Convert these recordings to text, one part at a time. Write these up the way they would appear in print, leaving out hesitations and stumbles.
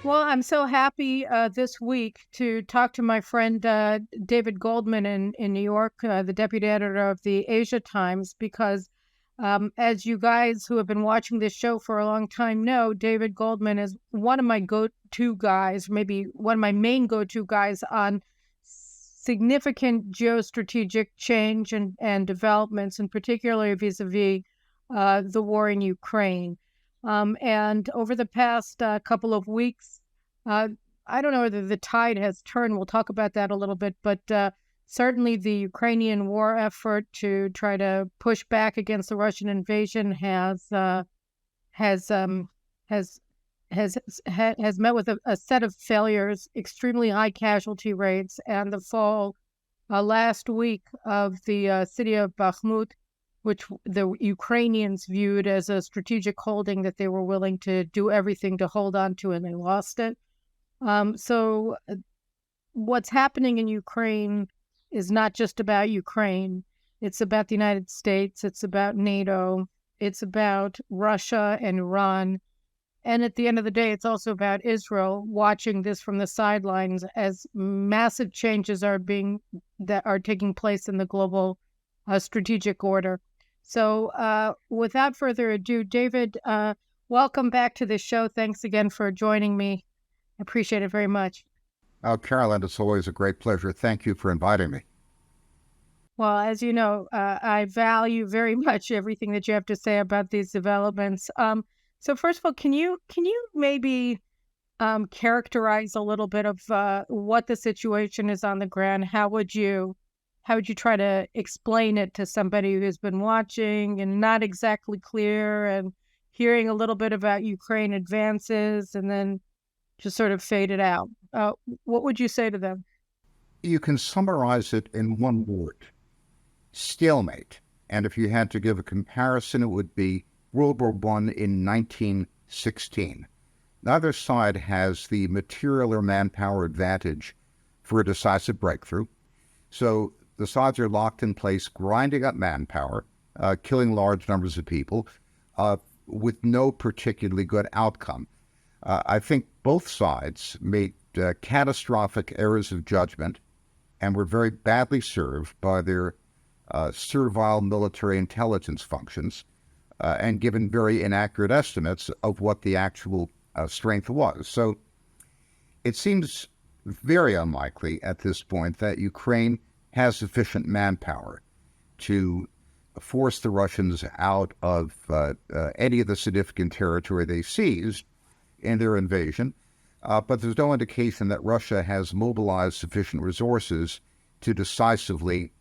Well, I'm so happy this week to talk to my friend David Goldman in New York, the deputy editor of the Asia Times, because as you guys who have been watching this show for a long time know, David Goldman is one of my go-to guys, maybe one of my main go-to guys on significant geostrategic change and developments, and particularly vis-a-vis the war in Ukraine. And over the past couple of weeks, I don't know whether the tide has turned. We'll talk about that a little bit, but certainly the Ukrainian war effort to try to push back against the Russian invasion has met with a set of failures, extremely high casualty rates, and the fall last week of the city of Bakhmut, which the Ukrainians viewed as a strategic holding that they were willing to do everything to hold on to, and they lost it. So what's happening in Ukraine is not just about Ukraine. It's about the United States. It's about NATO. It's about Russia and Iran. And at the end of the day, it's also about Israel watching this from the sidelines as massive changes are taking place in the global strategic order. So without further ado, David, welcome back to the show. Thanks again for joining me. I appreciate it very much. Oh, Caroline, it's always a great pleasure. Thank you for inviting me. Well, as you know, I value very much everything that you have to say about these developments. So first of all, can you maybe characterize a little bit of what the situation is on the ground? How would you try to explain it to somebody who's been watching and not exactly clear and hearing a little bit about Ukraine advances and then just sort of faded out? What would you say to them? You can summarize it in one word: stalemate. And if you had to give a comparison, it would be World War I in 1916. Neither side has the material or manpower advantage for a decisive breakthrough. So the sides are locked in place, grinding up manpower, killing large numbers of people, with no particularly good outcome. I think both sides made catastrophic errors of judgment and were very badly served by their servile military intelligence functions and given very inaccurate estimates of what the actual strength was. So it seems very unlikely at this point that Ukraine has sufficient manpower to force the Russians out of any of the significant territory they seized in their invasion. But there's no indication that Russia has mobilized sufficient resources to decisively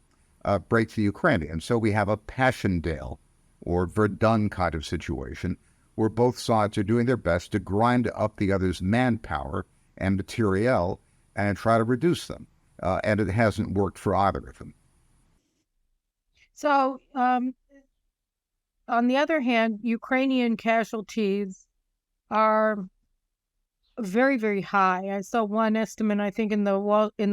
break the Ukrainians. So we have a Passchendaele or Verdun kind of situation where both sides are doing their best to grind up the other's manpower and materiel and try to reduce them. And it hasn't worked for either of them. So, on the other hand, Ukrainian casualties are very, very high. I saw one estimate, I think, in the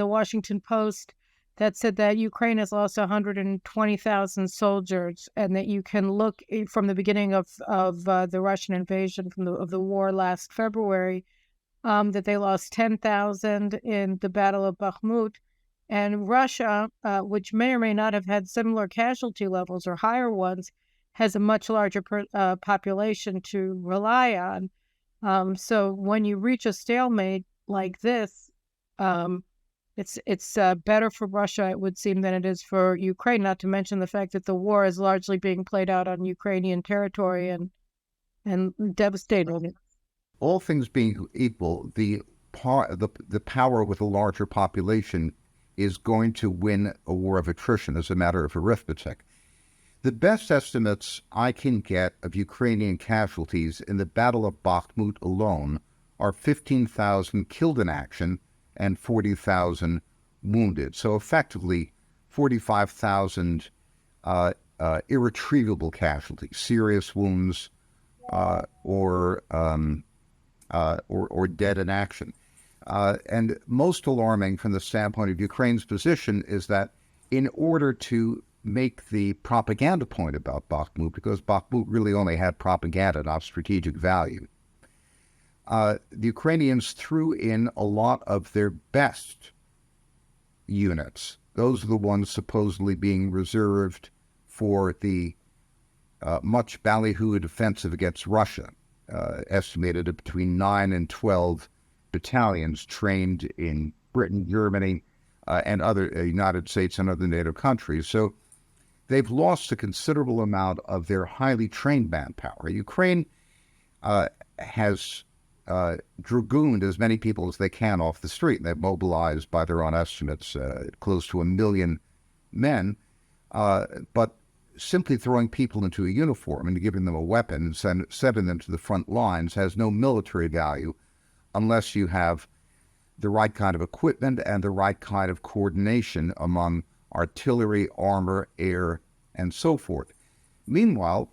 Washington Post that said that Ukraine has lost 120,000 soldiers, and that you can look from the beginning of the Russian invasion of the war last February, that they lost 10,000 in the Battle of Bakhmut. And Russia, which may or may not have had similar casualty levels or higher ones, has a much larger population to rely on. So when you reach a stalemate like this, it's better for Russia, it would seem, than it is for Ukraine, not to mention the fact that the war is largely being played out on Ukrainian territory and devastating it. All things being equal, the power with a larger population is going to win a war of attrition as a matter of arithmetic. The best estimates I can get of Ukrainian casualties in the Battle of Bakhmut alone are 15,000 killed in action and 40,000 wounded. So effectively, 45,000 irretrievable casualties, serious wounds, or dead in action. And most alarming from the standpoint of Ukraine's position is that in order to make the propaganda point about Bakhmut, because Bakhmut really only had propaganda, not strategic value, the Ukrainians threw in a lot of their best units. Those are the ones supposedly being reserved for the much ballyhooed offensive against Russia, estimated at between 9 and 12 battalions trained in Britain, Germany, and other United States and other NATO countries. So they've lost a considerable amount of their highly trained manpower. Ukraine has dragooned as many people as they can off the street. They've mobilized, by their own estimates, close to 1 million men. But simply throwing people into a uniform and giving them a weapon and sending them to the front lines has no military value unless you have the right kind of equipment and the right kind of coordination among artillery, armor, air, and so forth. Meanwhile,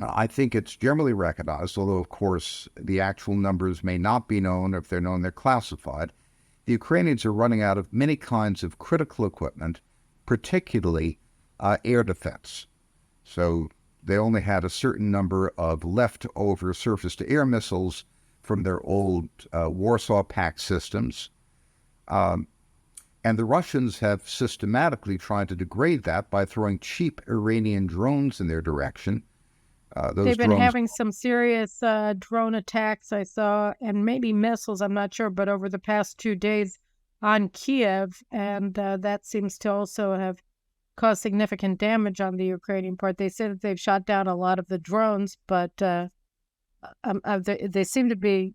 I think it's generally recognized, although of course the actual numbers may not be known. If they're known, they're classified. The Ukrainians are running out of many kinds of critical equipment, particularly air defense. So they only had a certain number of leftover surface-to-air missiles from their old Warsaw Pact systems. And the Russians have systematically tried to degrade that by throwing cheap Iranian drones in their direction. They've been having some serious drone attacks, I saw, and maybe missiles, I'm not sure, but over the past 2 days on Kiev, and that seems to also have caused significant damage on the Ukrainian part. They say that they've shot down a lot of the drones, but they seem to be...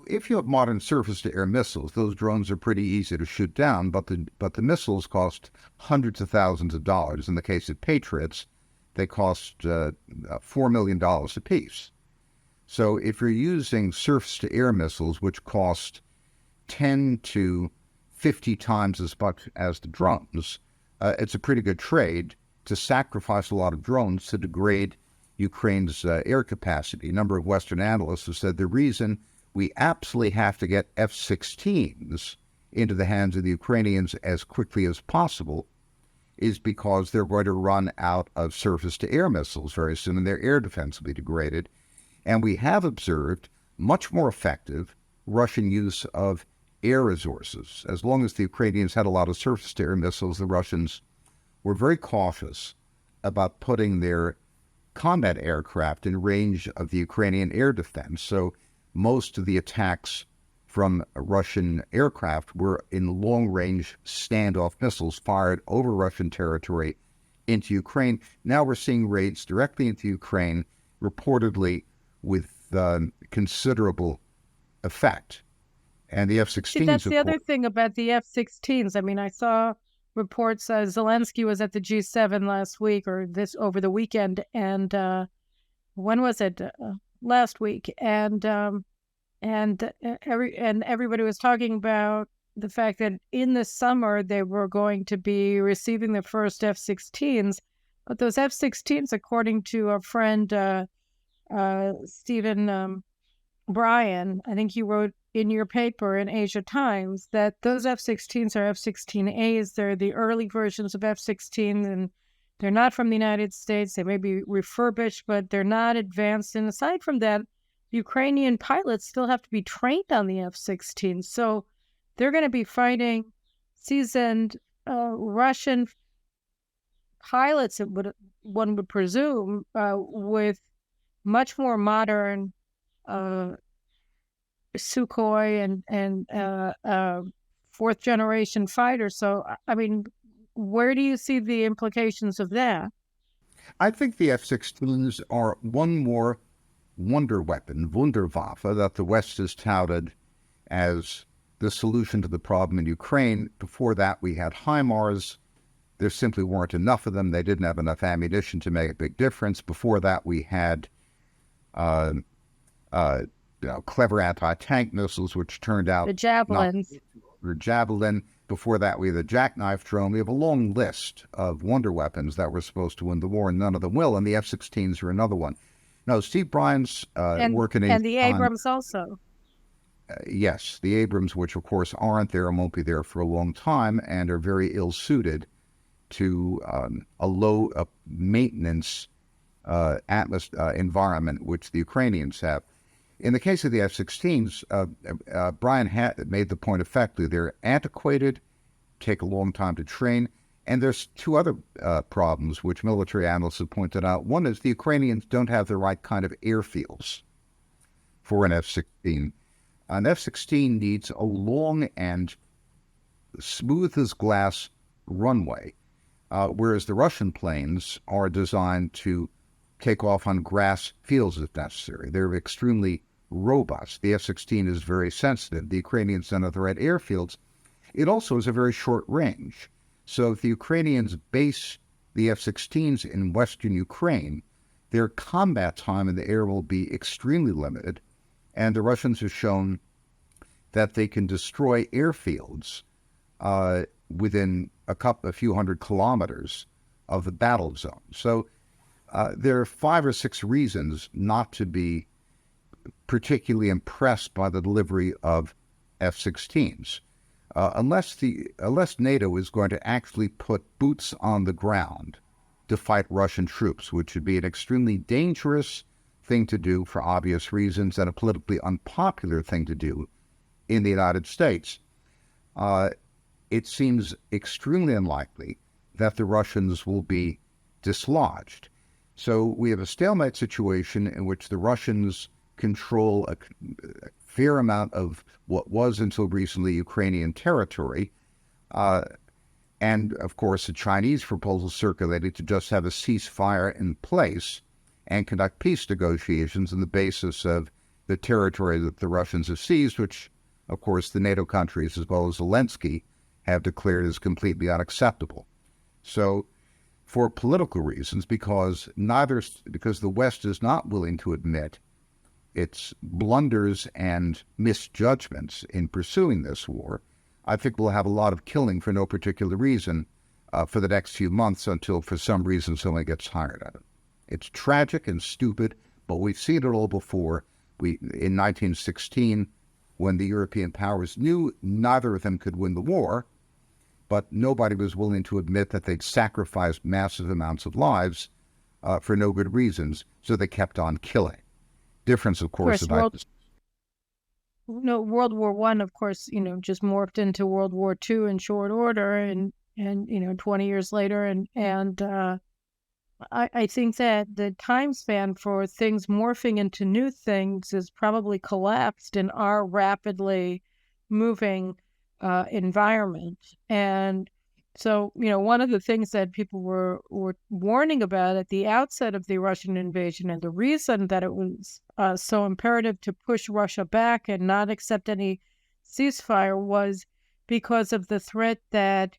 If you have modern surface-to-air missiles, those drones are pretty easy to shoot down, but the missiles cost hundreds of thousands of dollars. In the case of Patriots, they cost $4 million apiece. So if you're using surface-to-air missiles, which cost 10 to 50 times as much as the drones, it's a pretty good trade to sacrifice a lot of drones to degrade Ukraine's air capacity. A number of Western analysts have said the reason we absolutely have to get F-16s into the hands of the Ukrainians as quickly as possible is because they're going to run out of surface-to-air missiles very soon, and their air defense will be degraded. And we have observed much more effective Russian use of air resources. As long as the Ukrainians had a lot of surface-to-air missiles, the Russians were very cautious about putting their combat aircraft in range of the Ukrainian air defense. So most of the attacks from Russian aircraft were in long-range standoff missiles fired over Russian territory into Ukraine. Now we're seeing raids directly into Ukraine, reportedly with considerable effect. And the F-16s... See, that's the other thing about the F-16s. I mean, I saw reports Zelensky was at the G7 last week or over the weekend, and when was it? Last week, and everybody was talking about the fact that in the summer they were going to be receiving the first F-16s, but those F-16s, according to our friend Stephen Bryan, I think you wrote in your paper in Asia Times that those F-16s are F-16As. They're the early versions of F-16, and they're not from the United States. They may be refurbished, but they're not advanced. And aside from that, Ukrainian pilots still have to be trained on the F-16. So they're going to be fighting seasoned Russian pilots, one would presume, with much more modern Sukhoi and fourth generation fighters. So, I mean, where do you see the implications of that? I think the F-16s are one more wonder weapon, Wunderwaffe, that the West has touted as the solution to the problem in Ukraine. Before that, we had HIMARS. There simply weren't enough of them. They didn't have enough ammunition to make a big difference. Before that, we had clever anti-tank missiles, which turned out... The Javelins. Or Javelin. Before that, we had the jackknife drone. We have a long list of wonder weapons that were supposed to win the war, and none of them will, and the F-16s are another one. No, Steve Bryan's working in... And the Abrams also. Yes, the Abrams, which of course aren't there and won't be there for a long time, and are very ill-suited to a low maintenance environment, which the Ukrainians have. In the case of the F-16s, Brian made the point effectively. They're antiquated, take a long time to train, and there's two other problems which military analysts have pointed out. One is the Ukrainians don't have the right kind of airfields for an F-16. An F-16 needs a long and smooth as glass runway, whereas the Russian planes are designed to take off on grass fields if necessary. They're extremely robust. The F-16 is very sensitive. The Ukrainians don't have the right airfields. It also has a very short range. So if the Ukrainians base the F-16s in western Ukraine, their combat time in the air will be extremely limited. And the Russians have shown that they can destroy airfields within a few hundred kilometers of the battle zone. So there are 5 or 6 reasons not to be particularly impressed by the delivery of F-16s. Unless NATO is going to actually put boots on the ground to fight Russian troops, which would be an extremely dangerous thing to do for obvious reasons and a politically unpopular thing to do in the United States, it seems extremely unlikely that the Russians will be dislodged. So we have a stalemate situation in which the Russians control a fair amount of what was until recently Ukrainian territory, and of course the Chinese proposal circulated to just have a ceasefire in place and conduct peace negotiations on the basis of the territory that the Russians have seized, which of course the NATO countries as well as Zelensky have declared as completely unacceptable. So for political reasons, because the West is not willing to admit its blunders and misjudgments in pursuing this war, I think we'll have a lot of killing for no particular reason for the next few months until for some reason someone gets tired of it. It's tragic and stupid, but we've seen it all before. In 1916, when the European powers knew neither of them could win the war, but nobody was willing to admit that they'd sacrificed massive amounts of lives for no good reasons, so they kept on killing. Difference, of course, World War One, of course, just morphed into World War II in short order, and 20 years later, and I think that the time span for things morphing into new things is probably collapsed in our rapidly moving environment. And so, one of the things that people were warning about at the outset of the Russian invasion, and the reason that it was so imperative to push Russia back and not accept any ceasefire, was because of the threat that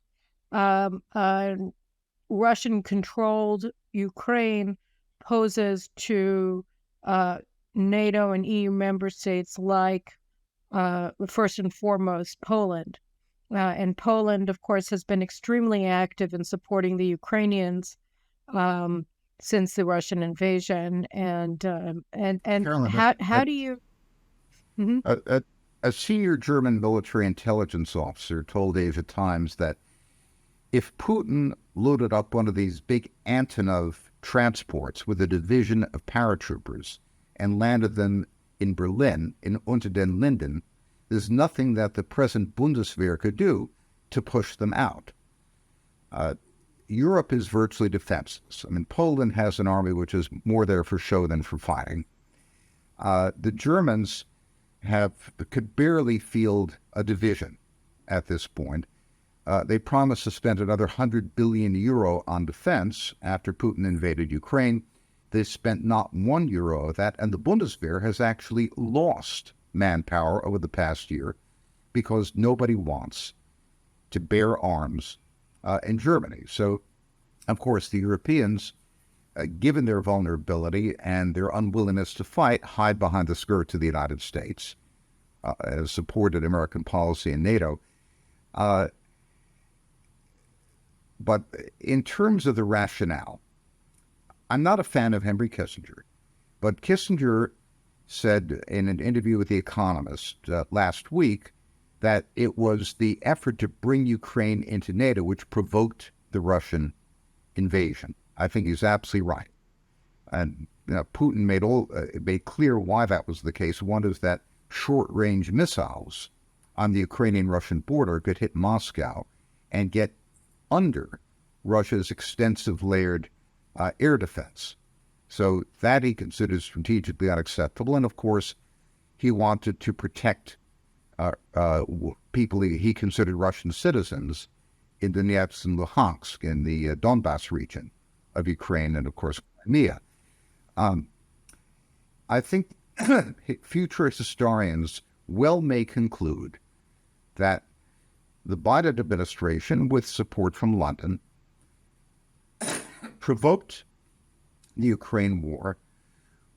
Russian-controlled Ukraine poses to NATO and EU member states like, first and foremost, Poland. And Poland, of course, has been extremely active in supporting the Ukrainians since the Russian invasion. And Caroline, how do you? Mm-hmm. A senior German military intelligence officer told Asia Times that if Putin loaded up one of these big Antonov transports with a division of paratroopers and landed them in Berlin, in Unter den Linden, there's nothing that the present Bundeswehr could do to push them out. Europe is virtually defenseless. I mean, Poland has an army which is more there for show than for fighting. The Germans could barely field a division at this point. They promised to spend another 100 billion euro on defense after Putin invaded Ukraine. They spent not €1 of that, and the Bundeswehr has actually lost manpower over the past year because nobody wants to bear arms in Germany. So, of course, the Europeans, given their vulnerability and their unwillingness to fight, hide behind the skirts of the United States, as supported American policy in NATO. But in terms of the rationale, I'm not a fan of Henry Kissinger, but Kissinger said in an interview with The Economist last week that it was the effort to bring Ukraine into NATO which provoked the Russian invasion. I think he's absolutely right. And Putin made clear why that was the case. One is that short-range missiles on the Ukrainian-Russian border could hit Moscow and get under Russia's extensive layered air defense. So that he considered strategically unacceptable. And of course, he wanted to protect people he considered Russian citizens in Donetsk and Luhansk, in the Donbass region of Ukraine, and of course, Crimea. I think future historians well may conclude that the Biden administration, with support from London, provoked the Ukraine war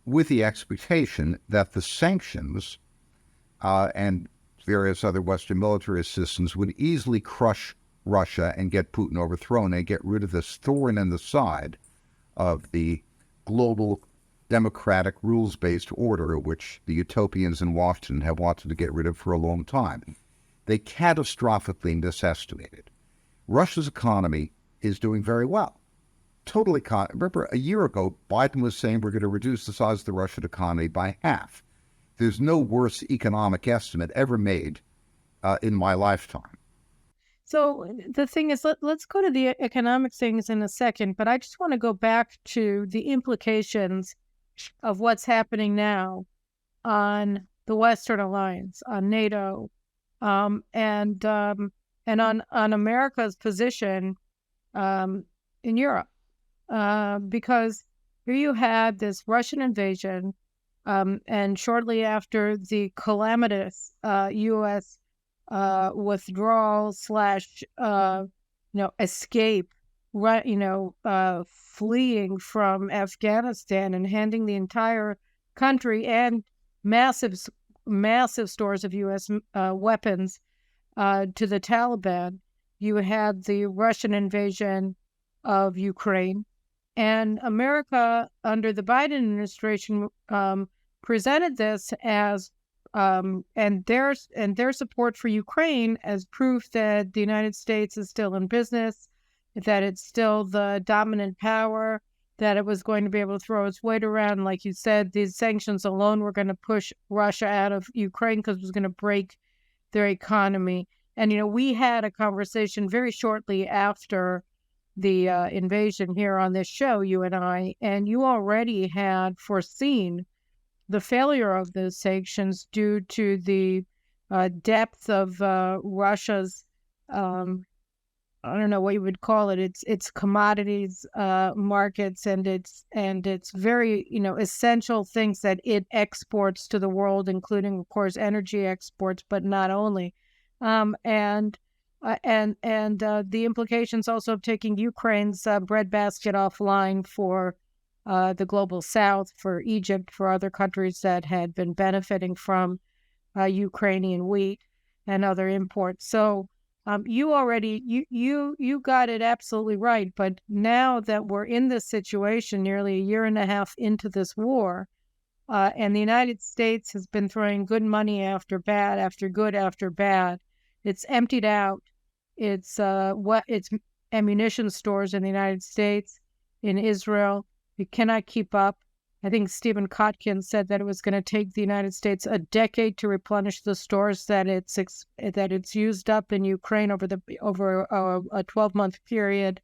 with the expectation that the sanctions and various other Western military assistance would easily crush Russia and get Putin overthrown and get rid of this thorn in the side of the global democratic rules-based order, which the utopians in Washington have wanted to get rid of for a long time. They catastrophically misestimated. Russia's economy is doing very well. Totally. Remember, a year ago, Biden was saying we're going to reduce the size of the Russian economy by half. There's no worse economic estimate ever made in my lifetime. So the thing is, let's go to the economic things in a second, but I just want to go back to the implications of what's happening now on the Western alliance, on NATO, and on America's position in Europe. Because here you had this Russian invasion, and shortly after the calamitous U.S. Withdrawal / escape, fleeing from Afghanistan and handing the entire country and massive stores of U.S. Weapons to the Taliban. You had the Russian invasion of Ukraine. And America, under the Biden administration, presented this as and their support for Ukraine as proof that the United States is still in business, that it's still the dominant power, that it was going to be able to throw its weight around. Like you said, these sanctions alone were going to push Russia out of Ukraine because it was going to break their economy. And, we had a conversation very shortly after the invasion here on this show, you and I, and you already had foreseen the failure of those sanctions due to the depth of Russia's, I don't know what you would call it, its commodities markets and its very essential things that it exports to the world, including of course energy exports, but not only, and the implications also of taking Ukraine's breadbasket offline for the global south, for Egypt, for other countries that had been benefiting from Ukrainian wheat and other imports. So you got it absolutely right. But now that we're in this situation, nearly a year and a half into this war, and the United States has been throwing good money after bad, after good, after bad, it's emptied out its ammunition stores in the United States, in Israel. It cannot keep up. I think Stephen Kotkin said that it was going to take the United States a decade to replenish the stores that it's used up in Ukraine over a 12-month period.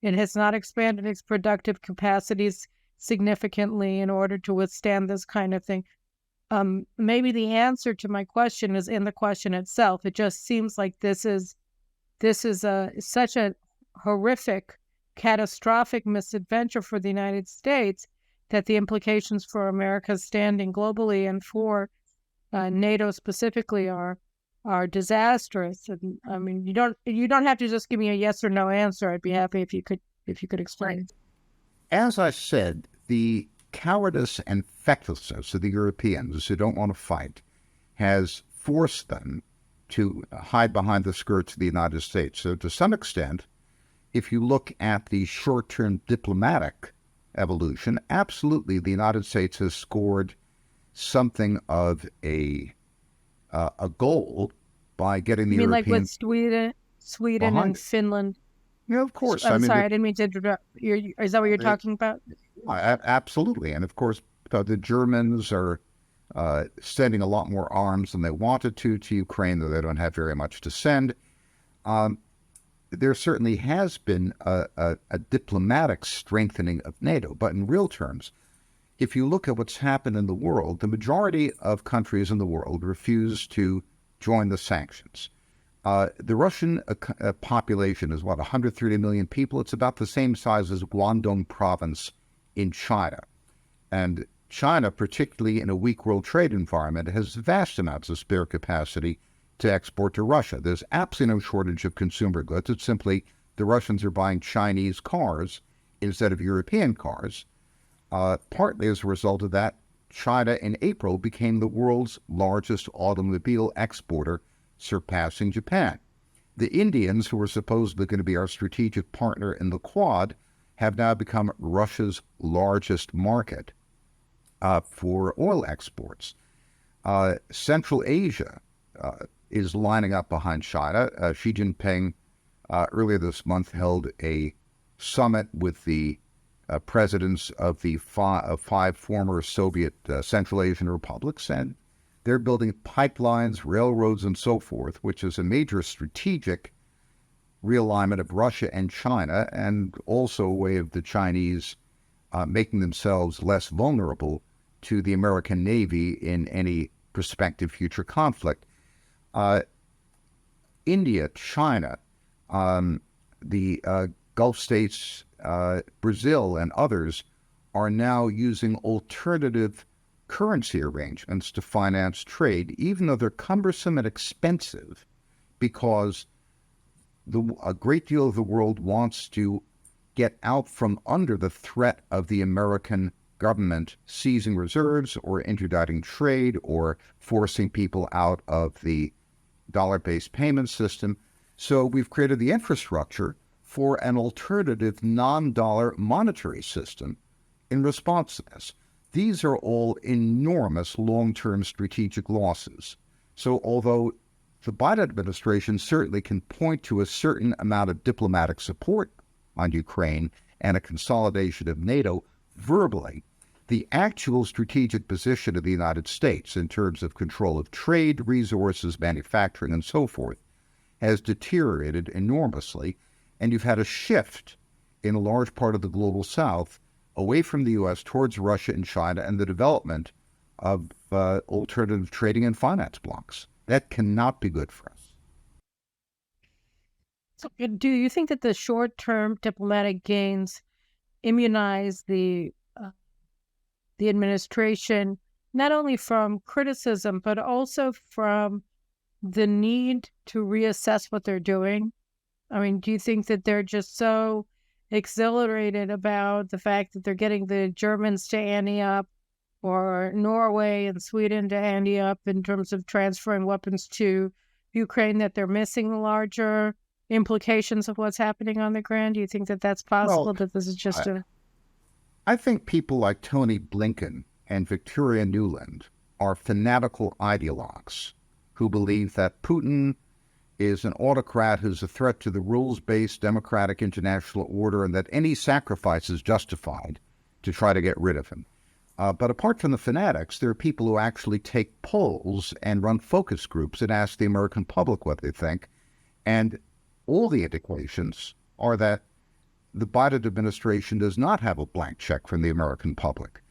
It has not expanded its productive capacities significantly in order to withstand this kind of thing. Maybe the answer to my question is in the question itself. It just seems like this is such a horrific, catastrophic misadventure for the United States that the implications for America's standing globally and for NATO specifically are disastrous. And I mean, you don't have to just give me a yes or no answer. I'd be happy if you could explain. As I said, the cowardice and fecklessness of the Europeans who don't want to fight has forced them to hide behind the skirts of the United States. So to some extent, if you look at the short-term diplomatic evolution, absolutely the United States has scored something of a goal by getting the Europeans. You mean like with Sweden and Finland? Yeah, of course. I'm sorry, I didn't mean to interrupt. Is that what you're talking about? Absolutely. And of course, the Germans are sending a lot more arms than they wanted to Ukraine, though they don't have very much to send. There certainly has been a diplomatic strengthening of NATO, but in real terms, if you look at what's happened in the world, the majority of countries in the world refuse to join the sanctions. The Russian population is, 130 million people? It's about the same size as Guangdong province in China. And China, particularly in a weak world trade environment, has vast amounts of spare capacity to export to Russia. There's absolutely no shortage of consumer goods. It's simply the Russians are buying Chinese cars instead of European cars. Partly as a result of that, China in April became the world's largest automobile exporter, surpassing Japan. The Indians, who were supposedly going to be our strategic partner in the Quad, have now become Russia's largest market for oil exports. Central Asia is lining up behind China. Xi Jinping earlier this month held a summit with the presidents of the five former Soviet Central Asian republics, and they're building pipelines, railroads, and so forth, which is a major strategic realignment of Russia and China, and also a way of the Chinese making themselves less vulnerable to the American Navy in any prospective future conflict. India, China, the Gulf states, Brazil, and others are now using alternative currency arrangements to finance trade, even though they're cumbersome and expensive, because a great deal of the world wants to get out from under the threat of the American government seizing reserves or interdicting trade or forcing people out of the dollar-based payment system. So we've created the infrastructure for an alternative non-dollar monetary system in response to this. These are all enormous long-term strategic losses. So although the Biden administration certainly can point to a certain amount of diplomatic support on Ukraine and a consolidation of NATO verbally, the actual strategic position of the United States in terms of control of trade, resources, manufacturing, and so forth has deteriorated enormously, and you've had a shift in a large part of the global South away from the U.S. towards Russia and China and the development of alternative trading and finance blocks. That cannot be good for us. So, do you think that the short-term diplomatic gains immunize the administration not only from criticism but also from the need to reassess what they're doing? I mean, do you think that they're just so exhilarated about the fact that they're getting the Germans to ante up, or Norway and Sweden to ante up in terms of transferring weapons to Ukraine, that they're missing the larger implications of what's happening on the ground? Do you think that that's possible, that this is just I think people like Tony Blinken and Victoria Nuland are fanatical ideologues who believe that Putin is an autocrat who's a threat to the rules-based democratic international order and that any sacrifice is justified to try to get rid of him. But apart from the fanatics, there are people who actually take polls and run focus groups and ask the American public what they think. And all the indications are that the Biden administration does not have a blank check from the American public.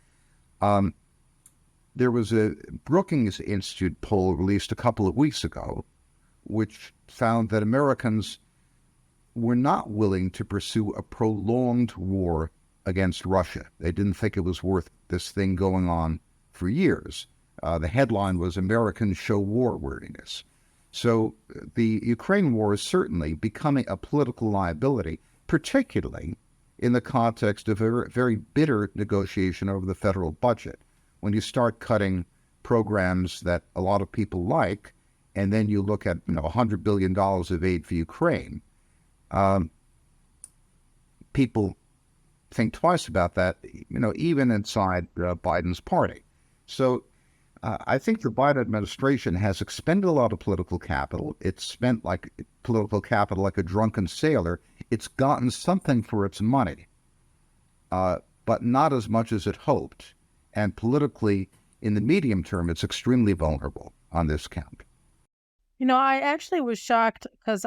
There was a Brookings Institute poll released a couple of weeks ago, which found that Americans were not willing to pursue a prolonged war against Russia. They didn't think it was worth this thing going on for years. The headline was "Americans Show War Worthiness." So the Ukraine war is certainly becoming a political liability, particularly in the context of a very bitter negotiation over the federal budget. When you start cutting programs that a lot of people like, and then you look at $100 billion of aid for Ukraine, people think twice about that, even inside Biden's party. So I think the Biden administration has expended a lot of political capital. It's spent like political capital like a drunken sailor. It's gotten something for its money. But but not as much as it hoped. And politically, in the medium term, it's extremely vulnerable on this count. I actually was shocked because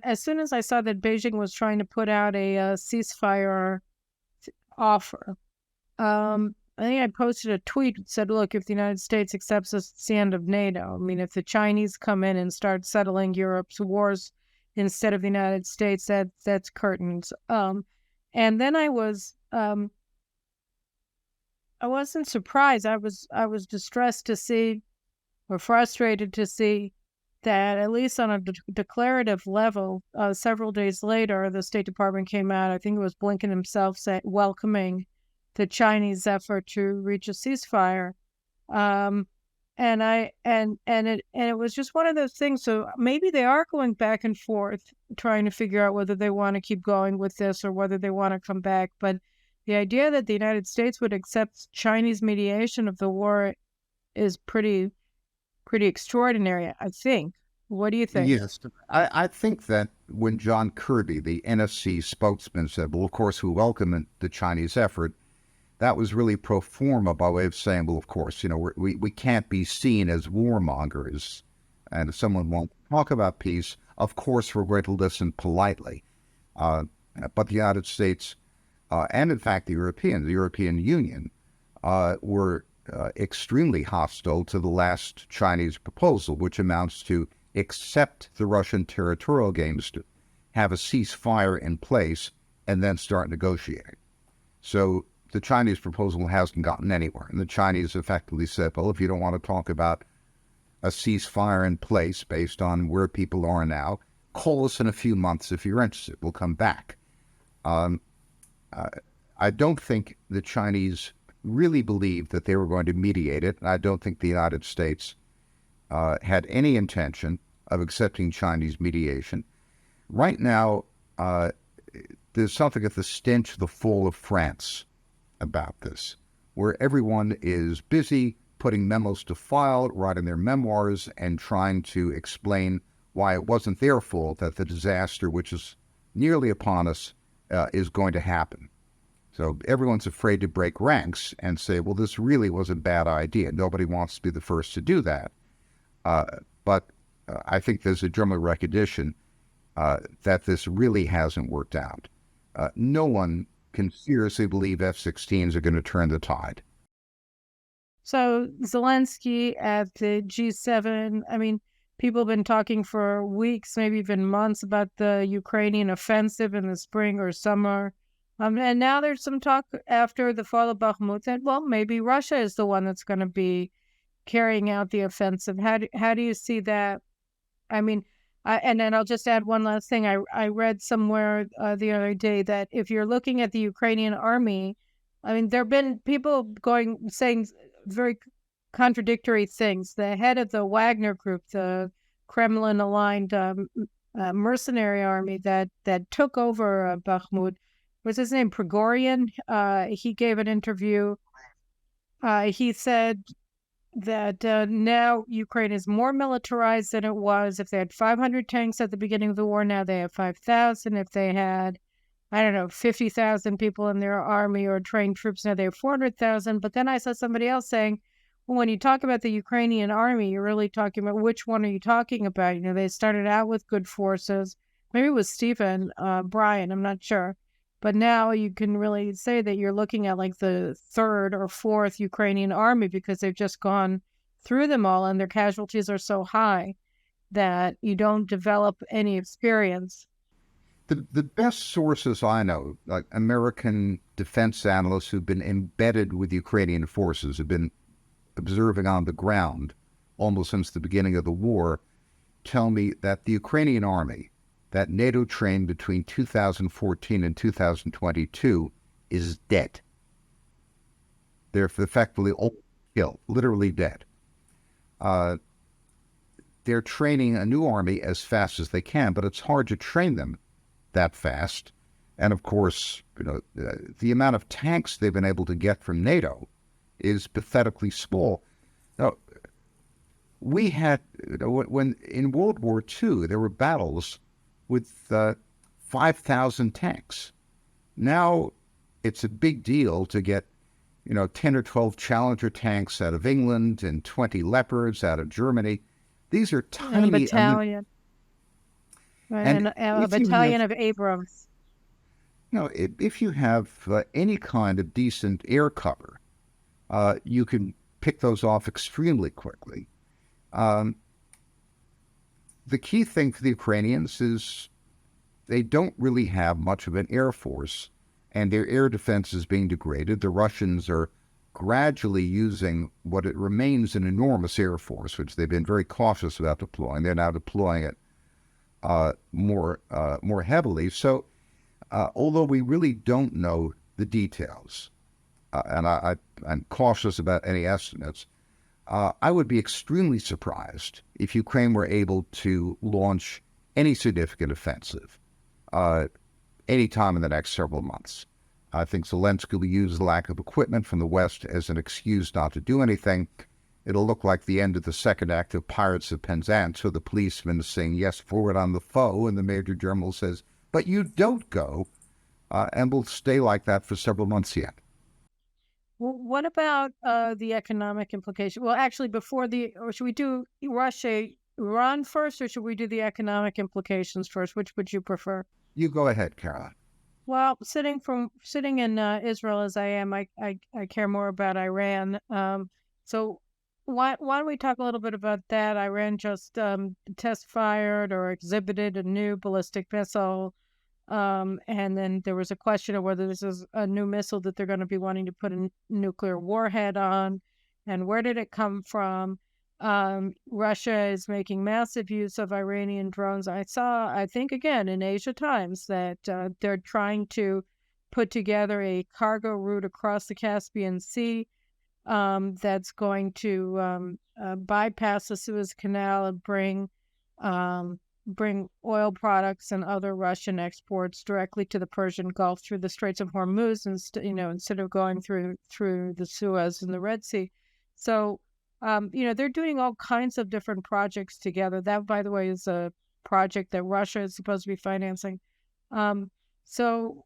as soon as I saw that Beijing was trying to put out a ceasefire offer, I think I posted a tweet that said, look, if the United States accepts this, it's the end of NATO. I mean, if the Chinese come in and start settling Europe's wars instead of the United States, that's curtains. And then I wasn't surprised. I was distressed to see, or frustrated to see, that at least on a declarative level, several days later, the State Department came out. I think it was Blinken himself welcoming the Chinese effort to reach a ceasefire, and it was just one of those things. So maybe they are going back and forth, trying to figure out whether they want to keep going with this or whether they want to come back. But the idea that the United States would accept Chinese mediation of the war is pretty extraordinary, I think. What do you think? Yes, I think that when John Kirby, the NSC spokesman, said, well, of course, we welcome the Chinese effort, that was really pro forma by way of saying, well, of course, we can't be seen as warmongers. And if someone won't talk about peace, of course, we're going to listen politely. But the United States, and in fact, the European Union, were extremely hostile to the last Chinese proposal, which amounts to accept the Russian territorial gains, to have a ceasefire in place, and then start negotiating. So the Chinese proposal hasn't gotten anywhere. And the Chinese effectively said, well, if you don't want to talk about a ceasefire in place based on where people are now, call us in a few months if you're interested. We'll come back. I don't think the Chinese really believed that they were going to mediate it. And I don't think the United States had any intention of accepting Chinese mediation. Right now, there's something of the stench of the fall of France about this, where everyone is busy putting memos to file, writing their memoirs, and trying to explain why it wasn't their fault that the disaster, which is nearly upon us, is going to happen. So everyone's afraid to break ranks and say, well, this really was a bad idea. Nobody wants to be the first to do that. But I think there's a general recognition that this really hasn't worked out. No one can seriously believe F-16s are going to turn the tide. So Zelensky at the G7, I mean, people have been talking for weeks, maybe even months, about the Ukrainian offensive in the spring or summer. And now there's some talk after the fall of Bakhmut that, well, maybe Russia is the one that's going to be carrying out the offensive. How do you see that? I mean, and then I'll just add one last thing. I read somewhere the other day that if you're looking at the Ukrainian army, I mean, there have been people saying very contradictory things. The head of the Wagner group, the Kremlin-aligned mercenary army that took over Bakhmut, what's his name, Prigozhin? He gave an interview. He said that now Ukraine is more militarized than it was. If they had 500 tanks at the beginning of the war, now they have 5,000. If they had, 50,000 people in their army or trained troops, now they have 400,000. But then I saw somebody else saying, well, when you talk about the Ukrainian army, you're really talking about which one are you talking about? They started out with good forces. Maybe it was Stephen Bryan, I'm not sure. But now you can really say that you're looking at like the third or fourth Ukrainian army because they've just gone through them all and their casualties are so high that you don't develop any experience. The best sources I know, like American defense analysts who've been embedded with Ukrainian forces, have been observing on the ground almost since the beginning of the war, tell me that the Ukrainian army that NATO trained between 2014 and 2022 is dead. They're effectively all killed, literally dead. They're training a new army as fast as they can, but it's hard to train them that fast. And of course, the amount of tanks they've been able to get from NATO is pathetically small. Now, we had, when in World War II, there were battles with 5,000 tanks. Now, it's a big deal to get, 10 or 12 Challenger tanks out of England and 20 Leopards out of Germany. These are And a tiny. battalion, right? And And a if you have, battalion of Abrams. if you have any kind of decent air cover, you can pick those off extremely quickly. The key thing for the Ukrainians is they don't really have much of an air force, and their air defense is being degraded. The Russians are gradually using what it remains an enormous air force, which they've been very cautious about deploying. They're now deploying it more heavily. So, although we really don't know the details, and I'm cautious about any estimates, I would be extremely surprised if Ukraine were able to launch any significant offensive any time in the next several months. I think Zelensky will use the lack of equipment from the West as an excuse not to do anything. It'll look like the end of the second act of Pirates of Penzance, where the policeman is saying, yes, forward on the foe, and the Major General says, but you don't go, and we'll stay like that for several months yet. Well, what about the economic implication? Well, actually, or should we do Russia-Iran first, or should we do the economic implications first? Which would you prefer? You go ahead, Caroline. Well, sitting in Israel as I am, I care more about Iran. So why don't we talk a little bit about that? Iran just test fired or exhibited a new ballistic missile. And then there was a question of whether this is a new missile that they're going to be wanting to put a nuclear warhead on, and where did it come from? Russia is making massive use of Iranian drones. I think again in Asia Times that they're trying to put together a cargo route across the Caspian Sea that's going to bypass the Suez Canal and bring oil products and other Russian exports directly to the Persian Gulf through the Straits of Hormuz, instead of going through the Suez and the Red Sea. So, they're doing all kinds of different projects together. That, by the way, is a project that Russia is supposed to be financing. So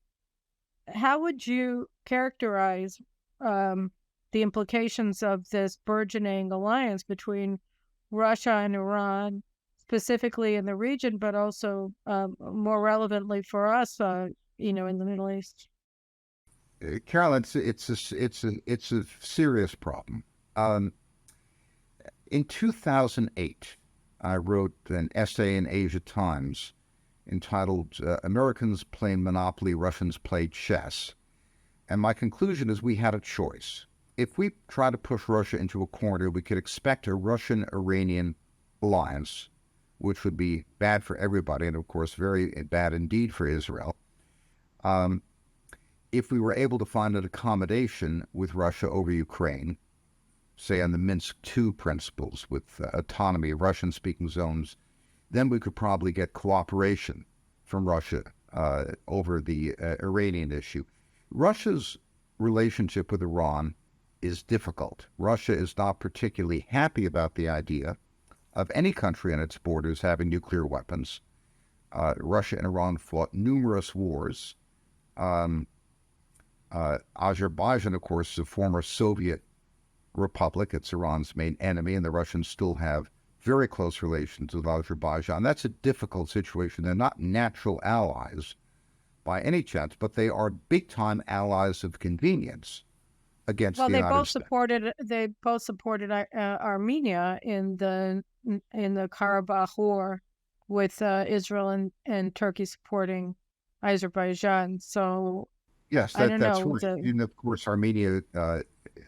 how would you characterize the implications of this burgeoning alliance between Russia and Iran, specifically in the region, but also more relevantly for us, in the Middle East? Carolyn, it's a serious problem. In 2008, I wrote an essay in Asia Times entitled "Americans Play Monopoly, Russians Play Chess," and my conclusion is we had a choice. If we try to push Russia into a corner, we could expect a Russian-Iranian alliance, which would be bad for everybody, and of course very bad indeed for Israel. If we were able to find an accommodation with Russia over Ukraine, say on the Minsk II principles with autonomy of Russian-speaking zones, then we could probably get cooperation from Russia over the Iranian issue. Russia's relationship with Iran is difficult. Russia is not particularly happy about the idea of any country on its borders having nuclear weapons. Russia and Iran fought numerous wars. Azerbaijan, of course, is a former Soviet republic. It's Iran's main enemy, and the Russians still have very close relations with Azerbaijan. That's a difficult situation. They're not natural allies by any chance, but they are big-time allies of convenience against the United States. They both supported Armenia in the Karabakh War, with Israel and Turkey supporting Azerbaijan. So yes, that's right. And of course, Armenia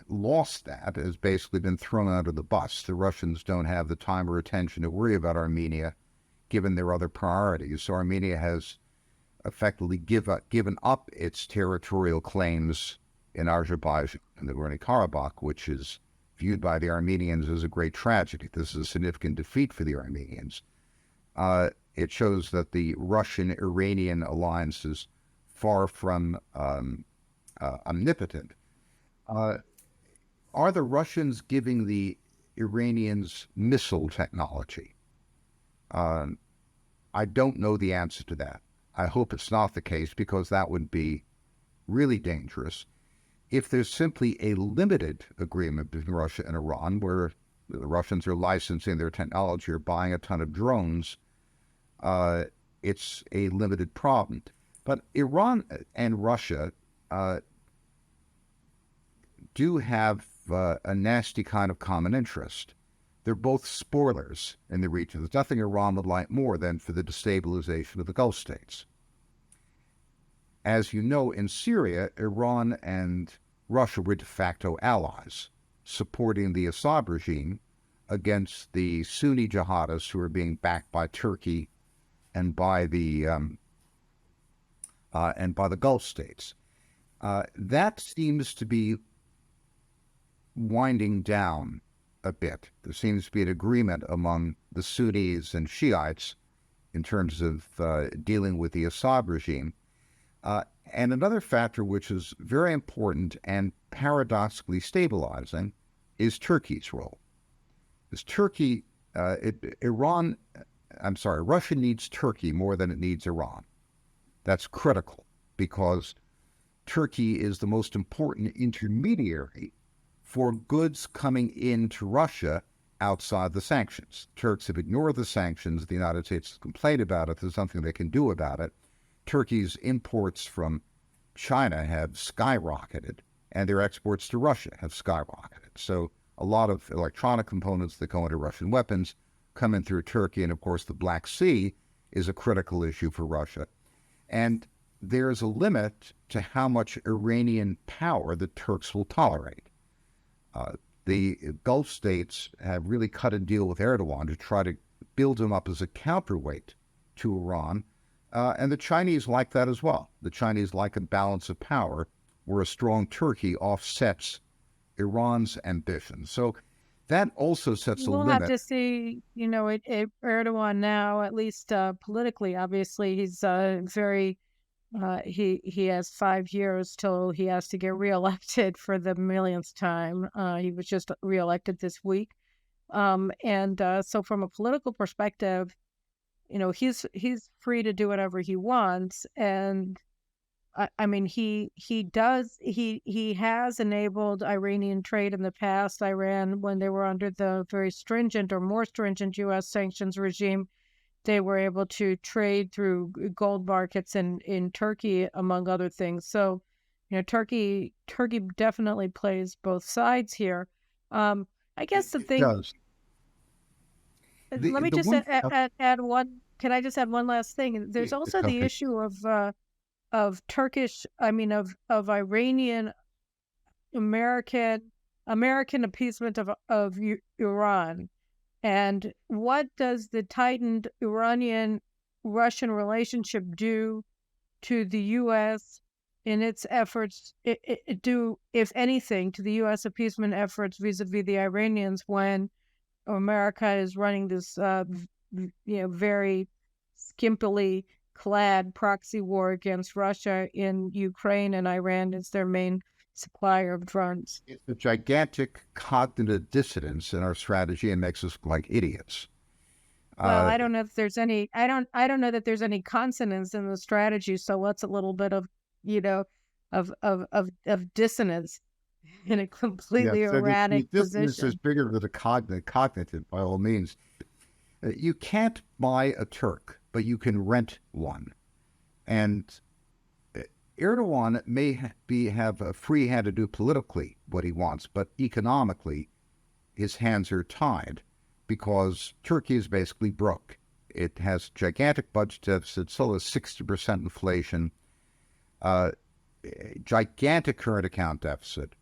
lost that, has basically been thrown under the bus. The Russians don't have the time or attention to worry about Armenia, given their other priorities. So Armenia has effectively given up its territorial claims in Azerbaijan and the Nagorno-Karabakh, which is viewed by the Armenians as a great tragedy. This is a significant defeat for the Armenians. It shows that the Russian-Iranian alliance is far from omnipotent. Are the Russians giving the Iranians missile technology? I don't know the answer to that. I hope it's not the case, because that would be really dangerous. If there's simply a limited agreement between Russia and Iran, where the Russians are licensing their technology or buying a ton of drones, it's a limited problem. But Iran and Russia do have a nasty kind of common interest. They're both spoilers in the region. There's nothing Iran would like more than for the destabilization of the Gulf states. As you know, in Syria, Iran and Russia were de facto allies, supporting the Assad regime against the Sunni jihadists who are being backed by Turkey and by the Gulf states. That seems to be winding down a bit. There seems to be an agreement among the Sunnis and Shiites in terms of dealing with the Assad regime. And another factor which is very important and paradoxically stabilizing is Turkey's role. Because Russia needs Turkey more than it needs Iran. That's critical because Turkey is the most important intermediary for goods coming into Russia outside the sanctions. Turks have ignored the sanctions. The United States has complained about it. There's nothing they can do about it. Turkey's imports from China have skyrocketed, and their exports to Russia have skyrocketed. So a lot of electronic components that go into Russian weapons come in through Turkey, and of course the Black Sea is a critical issue for Russia. And there's a limit to how much Iranian power the Turks will tolerate. The Gulf states have really cut a deal with Erdogan to try to build him up as a counterweight to Iran, and the Chinese like that as well. The Chinese like a balance of power where a strong Turkey offsets Iran's ambitions. So that also sets a limit. We'll have to see, Erdogan now, at least politically, obviously, he's very... he has 5 years till he has to get reelected for the millionth time. He was just reelected this week. So from a political perspective, he's free to do whatever he wants. And he has enabled Iranian trade in the past. Iran, when they were under the very stringent or more stringent U.S. sanctions regime, they were able to trade through gold markets in Turkey, among other things. So, Turkey definitely plays both sides here. I guess the thing. Does. Let me just add one. Can I just add one last thing? There's also the issue of Iranian American appeasement of Iran. And what does the tightened Iranian-Russian relationship do to the U.S. in its efforts, do, if anything, to the U.S. appeasement efforts vis-a-vis the Iranians when America is running this, very skimpily clad proxy war against Russia in Ukraine, and Iran is their main supplier of drones? It's a gigantic cognitive dissonance in our strategy and makes us look like idiots. Well, I don't know if there's any. I don't know that there's any consonance in the strategy. So what's a little bit of, of dissonance in a completely erratic position? Dissonance is bigger than the cognitive, by all means. You can't buy a Turk, but you can rent one, and Erdogan may have a free hand to do politically what he wants, but economically, his hands are tied because Turkey is basically broke. It has gigantic budget deficits, still has 60% inflation, gigantic current account deficit.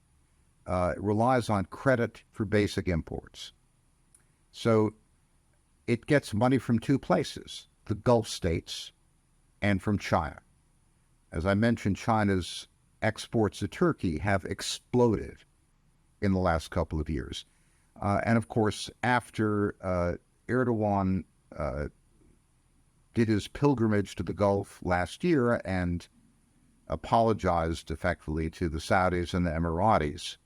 It relies on credit for basic imports. So it gets money from two places, the Gulf states and from China. As I mentioned, China's exports to Turkey have exploded in the last couple of years. And of course, after Erdogan did his pilgrimage to the Gulf last year and apologized effectively to the Saudis and the Emiratis,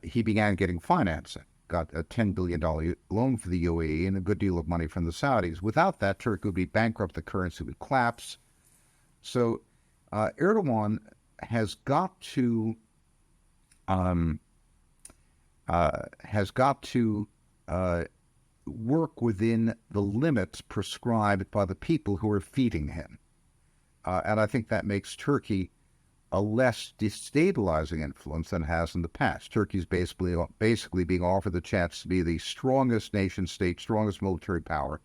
he began getting financing, got a $10 billion loan for the UAE and a good deal of money from the Saudis. Without that, Turkey would be bankrupt, the currency would collapse. So Erdogan has got to work within the limits prescribed by the people who are feeding him. And I think that makes Turkey a less destabilizing influence than it has in the past. Turkey's basically being offered the chance to be the strongest nation state, strongest military power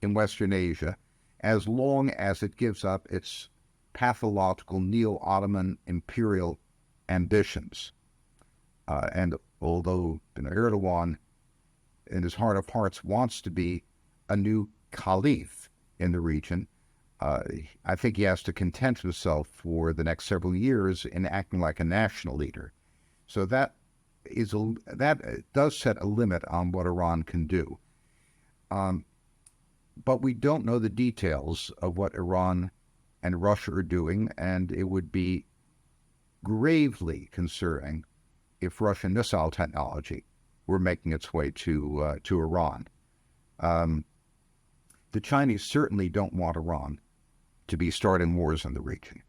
in Western Asia, as long as it gives up its pathological neo-Ottoman imperial ambitions. And although Erdogan, in his heart of hearts, wants to be a new caliph in the region, I think he has to content himself for the next several years in acting like a national leader. So that does set a limit on what Iran can do. But we don't know the details of what Iran and Russia are doing, and it would be gravely concerning if Russian missile technology were making its way to Iran. The Chinese certainly don't want Iran to be starting wars in the region.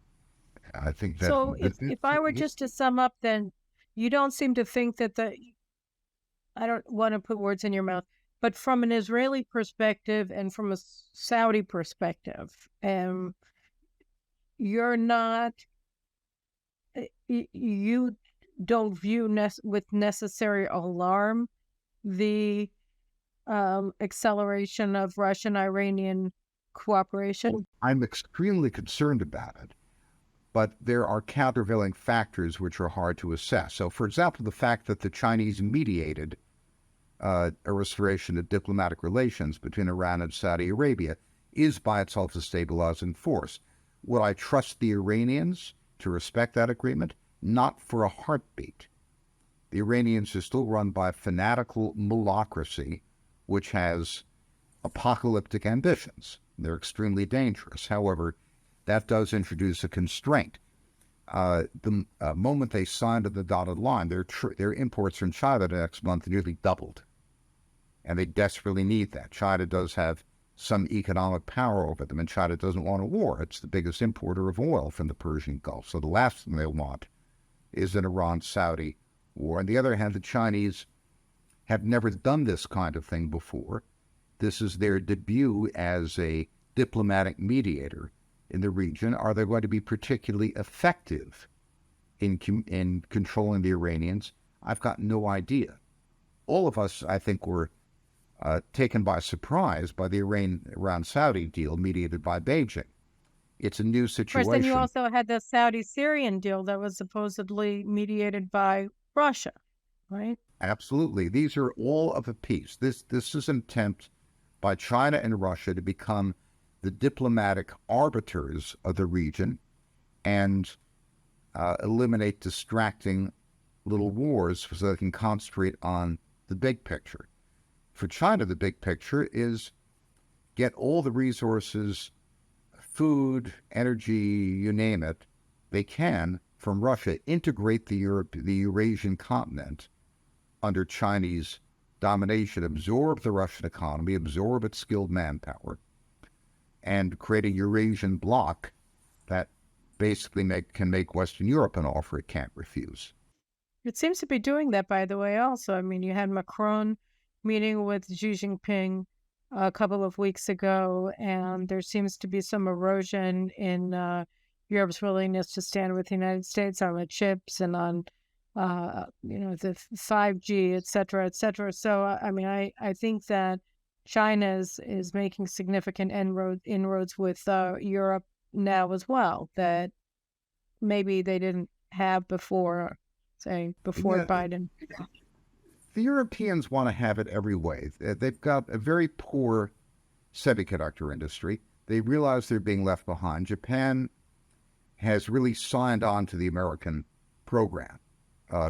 I think that. So if I were just to sum up, then you don't seem to think that I don't want to put words in your mouth, but from an Israeli perspective and from a Saudi perspective, you're not, you don't view with necessary alarm the acceleration of Russian-Iranian cooperation? I'm extremely concerned about it, but there are countervailing factors which are hard to assess. So, for example, the fact that the Chinese mediated a restoration of diplomatic relations between Iran and Saudi Arabia is by itself a stabilizing force. Would I trust the Iranians to respect that agreement? Not for a heartbeat. The Iranians are still run by a fanatical mullahocracy which has apocalyptic ambitions. They're extremely dangerous. However, that does introduce a constraint. The moment they signed the dotted line, their imports from China the next month nearly doubled. And they desperately need that. China does have some economic power over them, and China doesn't want a war. It's the biggest importer of oil from the Persian Gulf. So the last thing they want is an Iran-Saudi war. On the other hand, the Chinese have never done this kind of thing before. This is their debut as a diplomatic mediator in the region. Are they going to be particularly effective in controlling the Iranians? I've got no idea. All of us, I think, were taken by surprise by the Iran-Saudi deal mediated by Beijing. It's a new situation. Of course, then you also had the Saudi-Syrian deal that was supposedly mediated by Russia, right? Absolutely. These are all of a piece. This is an attempt by China and Russia to become the diplomatic arbiters of the region and eliminate distracting little wars so they can concentrate on the big picture. For China, the big picture is get all the resources, food, energy, you name it, they can from Russia, integrate the Eurasian continent under Chinese domination, absorb the Russian economy, absorb its skilled manpower, and create a Eurasian bloc that basically can make Western Europe an offer it can't refuse. It seems to be doing that, by the way, also. I mean, you had Macron meeting with Xi Jinping a couple of weeks ago, and there seems to be some erosion in Europe's willingness to stand with the United States on the chips and on, the 5G, et cetera, et cetera. So, I mean, I think that China is making significant inroads with Europe now as well, that maybe they didn't have before, before Biden. The Europeans want to have it every way. They've got a very poor semiconductor industry. They realize they're being left behind. Japan has really signed on to the American program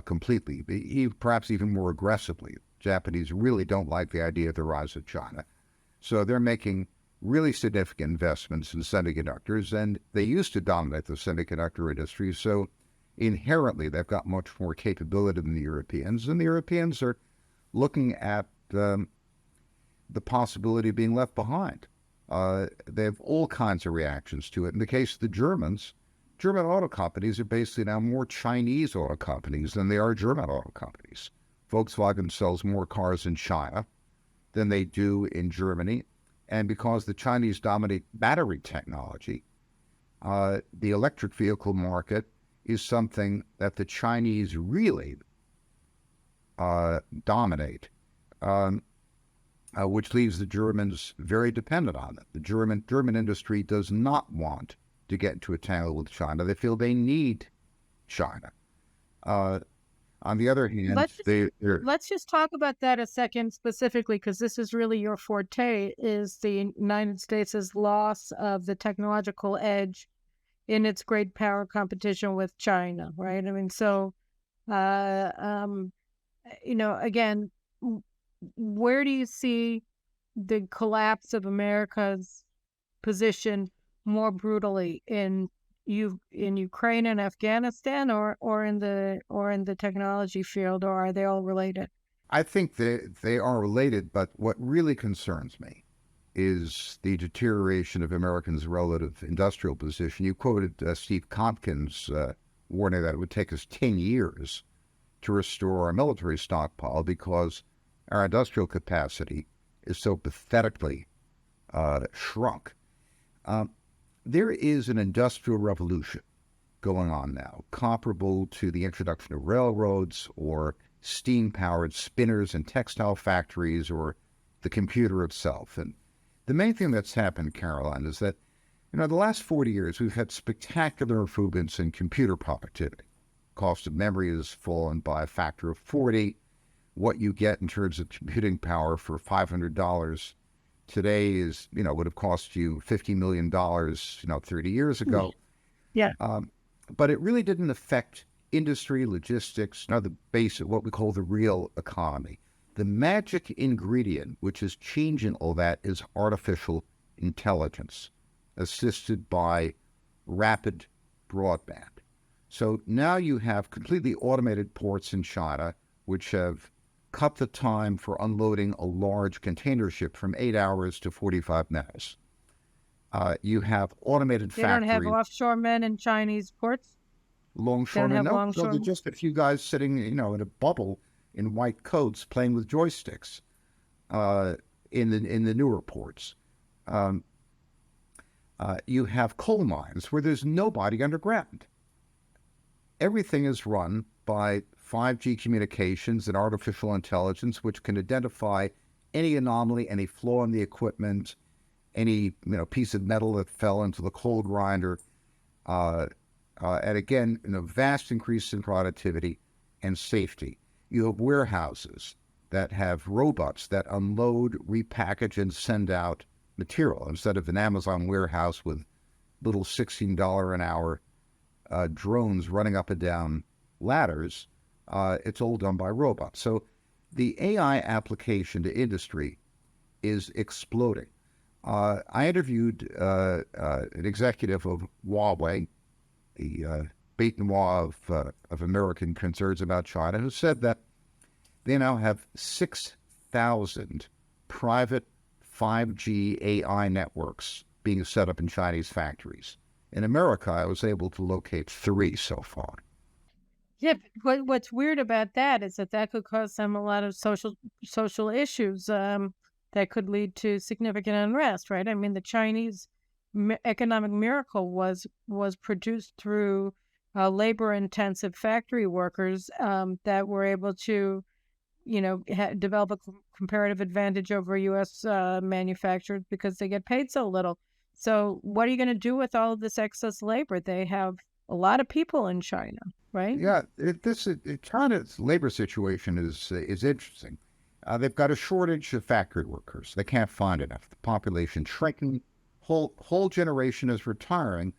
completely, perhaps even more aggressively. Japanese really don't like the idea of the rise of China. So they're making really significant investments in semiconductors, and they used to dominate the semiconductor industry. So inherently, they've got much more capability than the Europeans, and the Europeans are looking at the possibility of being left behind. They have all kinds of reactions to it. In the case of the Germans German auto companies are basically now more Chinese auto companies than they are German auto companies. Volkswagen sells more cars in China than they do in Germany. And because the Chinese dominate battery technology, the electric vehicle market is something that the Chinese really dominate, which leaves the Germans very dependent on it. The German industry does not want to get into a tangle with China. They feel they need China. On the other hand, let's just talk about that a second specifically, because this is really your forte, is the United States' loss of the technological edge in its great power competition with China, right? I mean, so, again, where do you see the collapse of America's position more brutally in Ukraine and Afghanistan, or in the technology field, or are they all related? I think they are related, but what really concerns me is the deterioration of Americans' relative industrial position. You quoted Steve Compton's warning that it would take us 10 years to restore our military stockpile because our industrial capacity is so pathetically shrunk. There is an industrial revolution going on now, comparable to the introduction of railroads or steam-powered spinners and textile factories or the computer itself. And the main thing that's happened, Caroline, is that, the last 40 years, we've had spectacular improvements in computer productivity. Cost of memory has fallen by a factor of 40. What you get in terms of computing power for $500 today is, would have cost you $50 million, 30 years ago. Yeah. But it really didn't affect industry, logistics, the base of what we call the real economy. The magic ingredient, which is changing all that, is artificial intelligence, assisted by rapid broadband. So now you have completely automated ports in China, which have cut the time for unloading a large container ship from 8 hours to 45 minutes. You have automated factories. They don't have offshore men in Chinese ports? Longshoremen? No, they're just a few guys sitting, in a bubble in white coats playing with joysticks in the newer ports. You have coal mines where there's nobody underground. Everything is run by 5G communications and artificial intelligence, which can identify any anomaly, any flaw in the equipment, any piece of metal that fell into the coal grinder, and again, vast increase in productivity and safety. You have warehouses that have robots that unload, repackage, and send out material instead of an Amazon warehouse with little $16 an hour drones running up and down ladders. It's all done by robots. So the AI application to industry is exploding. I interviewed an executive of Huawei, the bête noire of American concerns about China, who said that they now have 6,000 private 5G AI networks being set up in Chinese factories. In America, I was able to locate 3 so far. Yeah, but what's weird about that is that could cause them a lot of social issues that could lead to significant unrest, right? I mean, the Chinese economic miracle was produced through labor-intensive factory workers that were able to, develop a comparative advantage over U.S. manufacturers because they get paid so little. So what are you going to do with all of this excess labor? They have a lot of people in China, right? Yeah, China's labor situation is interesting. They've got a shortage of factory workers. They can't find enough. The population shrinking. Whole generation is retiring.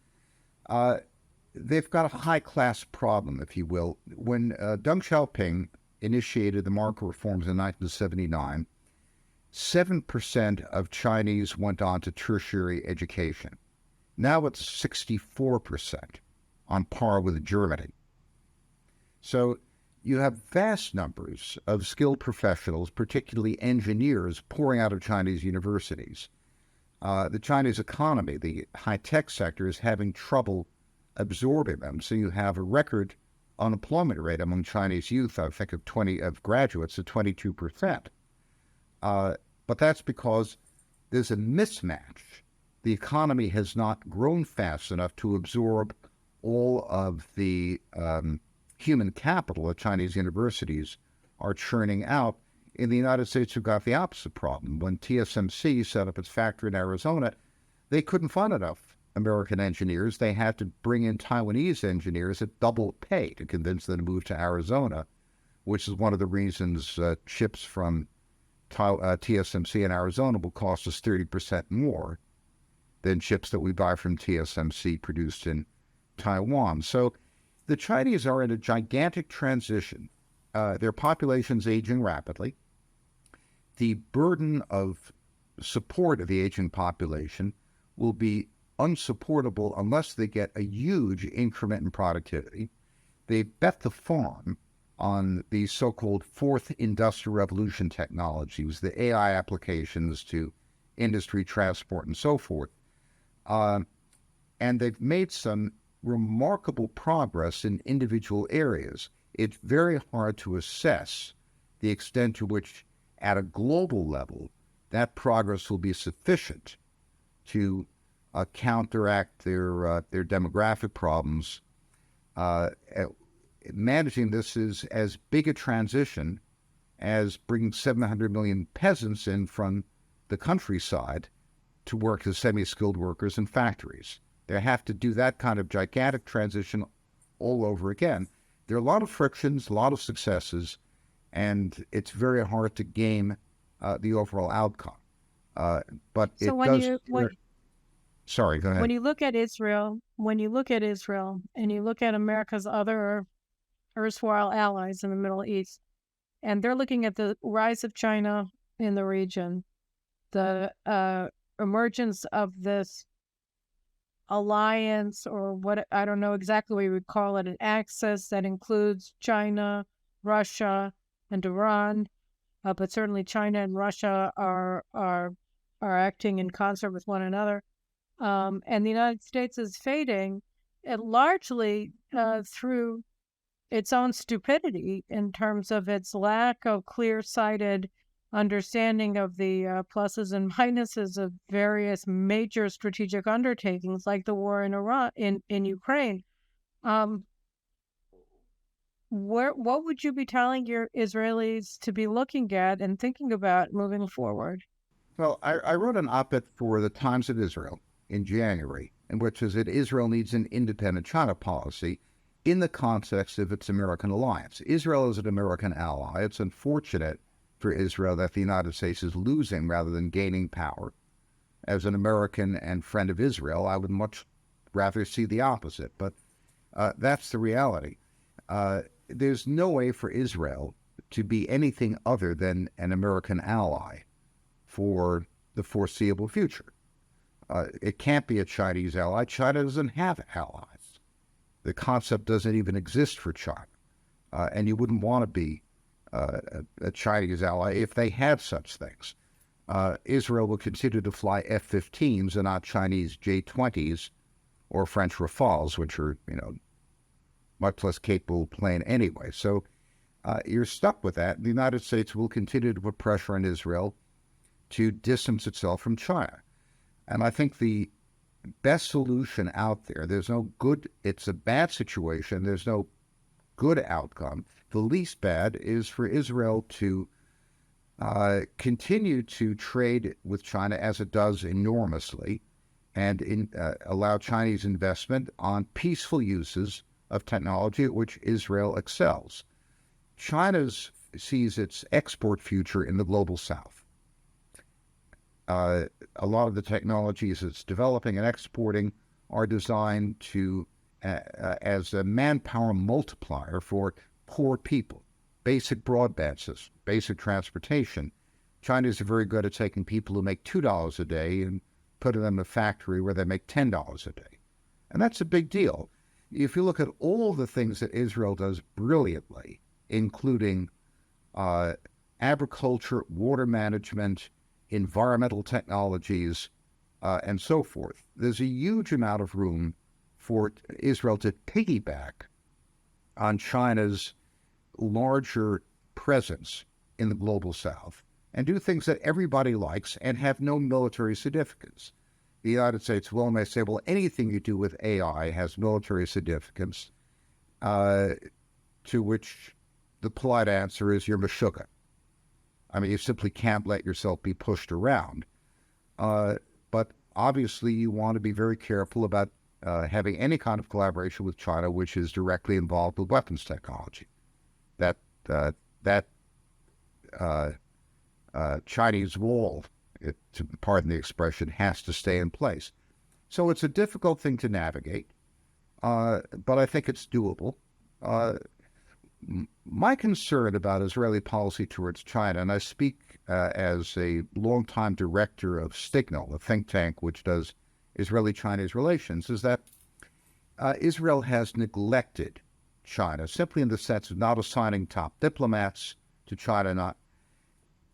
They've got a high-class problem, if you will. When Deng Xiaoping initiated the market reforms in 1979, 7% of Chinese went on to tertiary education. Now it's 64%, on par with Germany. So you have vast numbers of skilled professionals, particularly engineers, pouring out of Chinese universities. The Chinese economy, the high-tech sector, is having trouble absorbing them. So you have a record unemployment rate among Chinese youth, I think of graduates at 22%. But that's because there's a mismatch. The economy has not grown fast enough to absorb all of the human capital that Chinese universities are churning out. In the United States, we've got the opposite problem. When TSMC set up its factory in Arizona, they couldn't find enough American engineers. They had to bring in Taiwanese engineers at double pay to convince them to move to Arizona, which is one of the reasons chips from TSMC in Arizona will cost us 30% more than chips that we buy from TSMC produced in Taiwan. So the Chinese are in a gigantic transition. Their population's aging rapidly. The burden of support of the aging population will be unsupportable unless they get a huge increment in productivity. They bet the farm on the so-called fourth industrial revolution technologies, the AI applications to industry, transport, and so forth. And they've made some remarkable progress in individual areas. It's very hard to assess the extent to which, at a global level, that progress will be sufficient to counteract their demographic problems. Managing this is as big a transition as bringing 700 million peasants in from the countryside to work as semi-skilled workers in factories. They have to do that kind of gigantic transition all over again. There are a lot of frictions, a lot of successes, and it's very hard to game the overall outcome. But So it does. Sorry, go ahead. When you look at Israel, and you look at America's other erstwhile allies in the Middle East, and they're looking at the rise of China in the region, the emergence of this alliance, or what, I don't know exactly what you would call it, an axis that includes China, Russia, and Iran, but certainly China and Russia are acting in concert with one another, and the United States is fading, largely through its own stupidity in terms of its lack of clear-sighted understanding of the pluses and minuses of various major strategic undertakings like the war in Ukraine. What would you be telling your Israelis to be looking at and thinking about moving forward? Well, I wrote an op-ed for the Times of Israel in January, in which is that Israel needs an independent China policy in the context of its American alliance. Israel is an American ally. It's unfortunate for Israel that the United States is losing rather than gaining power. As an American and friend of Israel, I would much rather see the opposite, but that's the reality. There's no way for Israel to be anything other than an American ally for the foreseeable future. It can't be a Chinese ally. China doesn't have allies. The concept doesn't even exist for China. And you wouldn't want to be a Chinese ally if they had such things. Israel will continue to fly F-15s and not Chinese J-20s or French Rafales, which are, much less capable plane anyway. So you're stuck with that. The United States will continue to put pressure on Israel to distance itself from China. And I think the best solution out there, it's a bad situation, there's no good outcome. The least bad is for Israel to continue to trade with China as it does enormously and allow Chinese investment on peaceful uses of technology at which Israel excels. China sees its export future in the global south. A lot of the technologies it's developing and exporting are designed to as a manpower multiplier for poor people, basic broadband systems, basic transportation. China's very good at taking people who make $2 a day and putting them in a factory where they make $10 a day. And that's a big deal. If you look at all the things that Israel does brilliantly, including agriculture, water management, environmental technologies, and so forth, there's a huge amount of room for Israel to piggyback on China's larger presence in the global south and do things that everybody likes and have no military significance. The United States will may say, well, anything you do with AI has military significance, to which the polite answer is you're Meshuggah. I mean, you simply can't let yourself be pushed around. But obviously, you want to be very careful about having any kind of collaboration with China, which is directly involved with weapons technology. That Chinese wall, to pardon the expression, has to stay in place. So it's a difficult thing to navigate, but I think it's doable. My concern about Israeli policy towards China, and I speak as a longtime director of Signal, a think tank which does Israeli-Chinese relations, is that Israel has neglected China, simply in the sense of not assigning top diplomats to China, not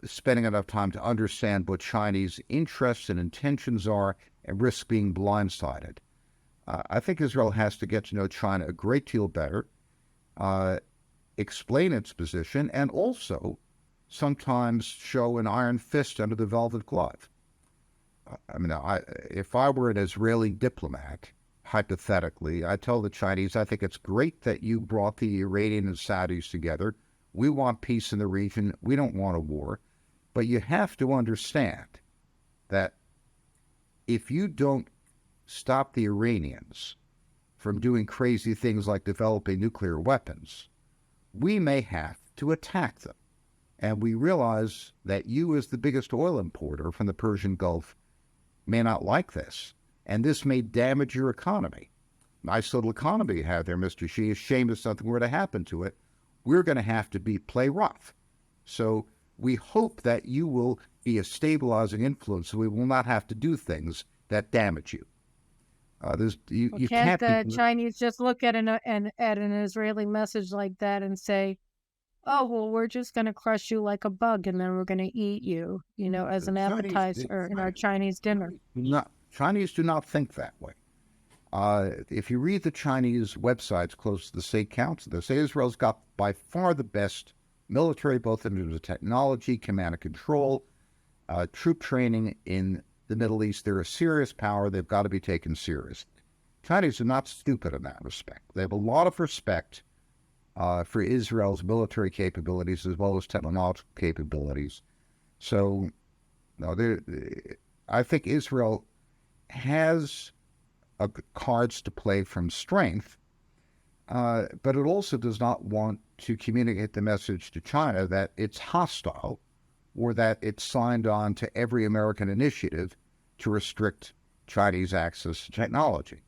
spending enough time to understand what Chinese interests and intentions are, and risk being blindsided. I think Israel has to get to know China a great deal better, explain its position, and also sometimes show an iron fist under the velvet glove. I mean, if I were an Israeli diplomat, hypothetically, I tell the Chinese, I think it's great that you brought the Iranian and Saudis together. We want peace in the region. We don't want a war. But you have to understand that if you don't stop the Iranians from doing crazy things like developing nuclear weapons, we may have to attack them. And we realize that you, as the biggest oil importer from the Persian Gulf, may not like this. And this may damage your economy. Nice little economy you have there, Mr. Xi. It's a shame if something were to happen to it. We're going to have to play rough. So we hope that you will be a stabilizing influence, so we will not have to do things that damage you. Can't the Chinese just look at an Israeli message like that and say, "Oh, well, we're just going to crush you like a bug, and then we're going to eat you," as an appetizer in our Chinese dinner? Chinese do not think that way. If you read the Chinese websites close to the State Council, they say Israel's got by far the best military, both in terms of technology, command and control, troop training in the Middle East. They're a serious power. They've got to be taken seriously. Chinese are not stupid in that respect. They have a lot of respect for Israel's military capabilities as well as technological capabilities. So, I think Israel has cards to play from strength, but it also does not want to communicate the message to China that it's hostile or that it's signed on to every American initiative to restrict Chinese access to technology.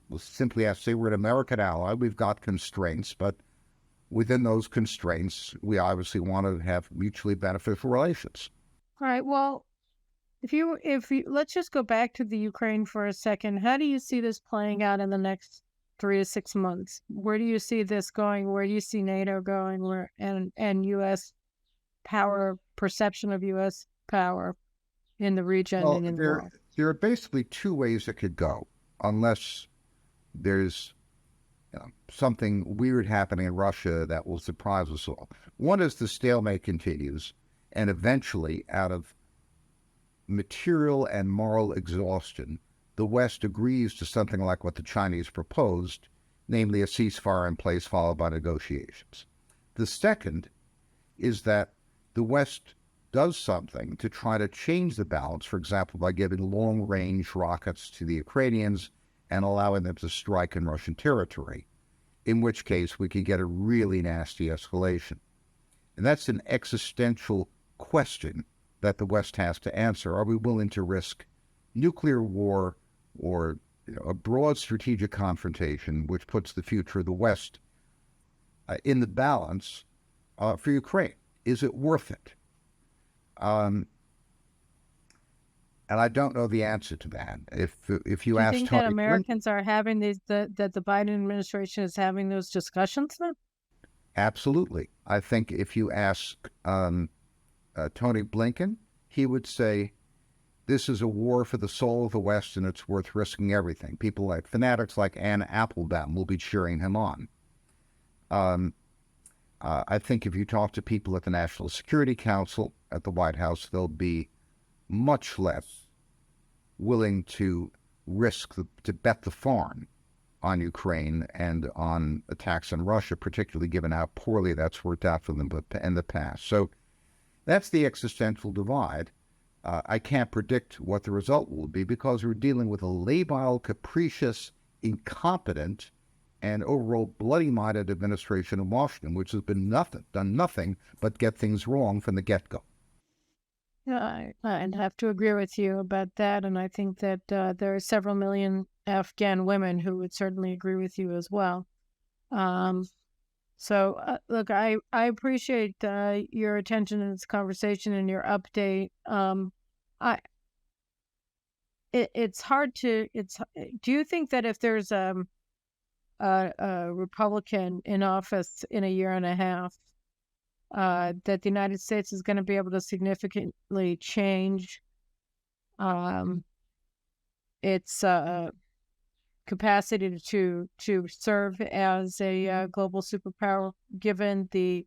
We'll simply have to say we're an American ally. We've got constraints, but within those constraints, we obviously want to have mutually beneficial relations. All right. Well, if you let's just go back to the Ukraine for a second. How do you see this playing out in the next 3 to 6 months? Where do you see this going? Where do you see NATO going? And U.S. power, perception of U.S. power in the region and in the world? There are basically two ways it could go, unless there's something weird happening in Russia that will surprise us all. One is the stalemate continues, and eventually, out of material and moral exhaustion, the West agrees to something like what the Chinese proposed, namely a ceasefire in place followed by negotiations. The second is that the West does something to try to change the balance, for example, by giving long-range rockets to the Ukrainians and allowing them to strike in Russian territory, in which case we could get a really nasty escalation. And that's an existential question that the West has to answer. Are we willing to risk nuclear war or a broad strategic confrontation, which puts the future of the West in the balance for Ukraine? Is it worth it? And I don't know the answer to that. If you ask, do you think that Americans are having these, that the Biden administration is having those discussions then? Absolutely. I think if you ask Tony Blinken, he would say this is a war for the soul of the West, and it's worth risking everything. People like fanatics like Ann Applebaum will be cheering him on. I think if you talk to people at the National Security Council, at the White House, they'll be much less willing to to bet the farm on Ukraine and on attacks on Russia, particularly given how poorly that's worked out for them in the past. So that's the existential divide. I can't predict what the result will be because we're dealing with a labile, capricious, incompetent, and overall bloody-minded administration in Washington, which has done nothing but get things wrong from the get-go. Yeah, I'd have to agree with you about that, and I think that there are several million Afghan women who would certainly agree with you as well. So, look, I appreciate your attention in this conversation and your update. It's hard to. Do you think that if there's a Republican in office in a year and a half, that the United States is going to be able to significantly change its capacity to serve as a global superpower, given the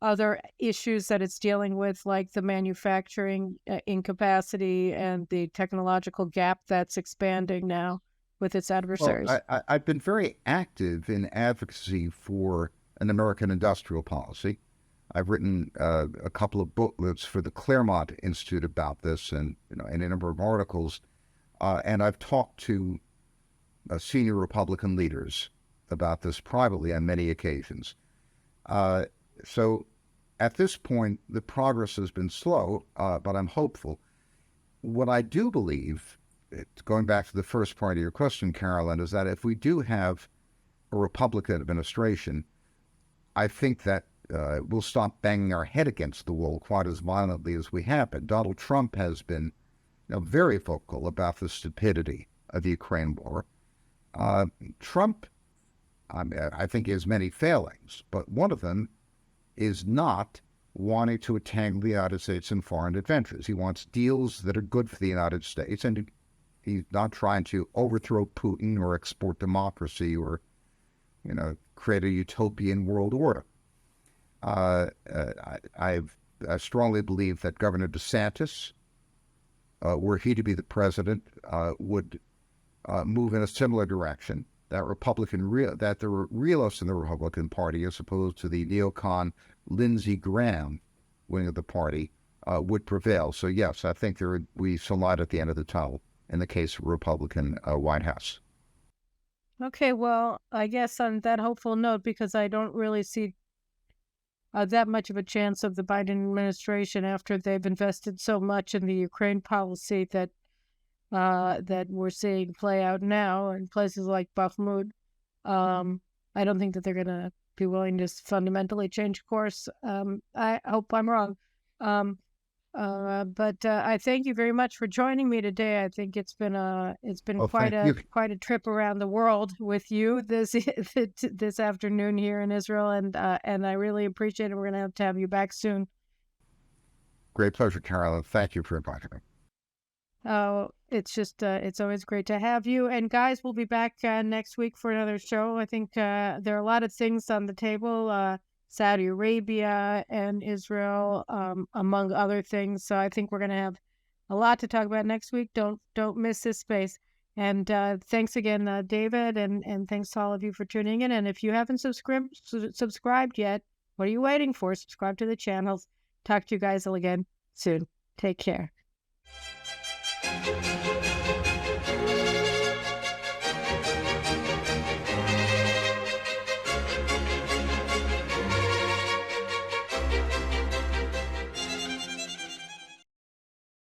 other issues that it's dealing with, like the manufacturing incapacity and the technological gap that's expanding now with its adversaries? Well, I've been very active in advocacy for an American industrial policy. I've written a couple of booklets for the Claremont Institute about this, and a number of articles. And I've talked to senior Republican leaders about this privately on many occasions. So at this point, the progress has been slow, but I'm hopeful. What I do believe, going back to the first part of your question, Caroline, is that if we do have a Republican administration, I think that we'll stop banging our head against the wall quite as violently as we have been. Donald Trump has been very vocal about the stupidity of the Ukraine war. Trump, I think, has many failings, but one of them is not wanting to entangle the United States in foreign adventures. He wants deals that are good for the United States, and he's not trying to overthrow Putin or export democracy or, create a utopian world order. I strongly believe that Governor DeSantis, were he to be the president, would move in a similar direction. That there were realists in the Republican Party, as opposed to the neocon Lindsey Graham wing of the party, would prevail. So yes, I think we saw light at the end of the tunnel in the case of Republican White House. Okay, well, I guess on that hopeful note, because I don't really see that much of a chance of the Biden administration after they've invested so much in the Ukraine policy that we're seeing play out now in places like Bakhmut. I don't think that they're going to be willing to fundamentally change course. I hope I'm wrong. But I thank you very much for joining me today. I think it's been quite a trip around the world with you this afternoon here in Israel, and I really appreciate it. We're going to have you back soon. Great pleasure, Caroline. Thank you for inviting me. Oh, it's always great to have you. And guys, we'll be back next week for another show. I think there are a lot of things on the table. Saudi Arabia and Israel, among other things. So I think we're going to have a lot to talk about next week. Don't miss this space. And thanks again, David, and thanks to all of you for tuning in. And if you haven't subscribed yet, what are you waiting for? Subscribe to the channels. Talk to you guys again soon. Take care.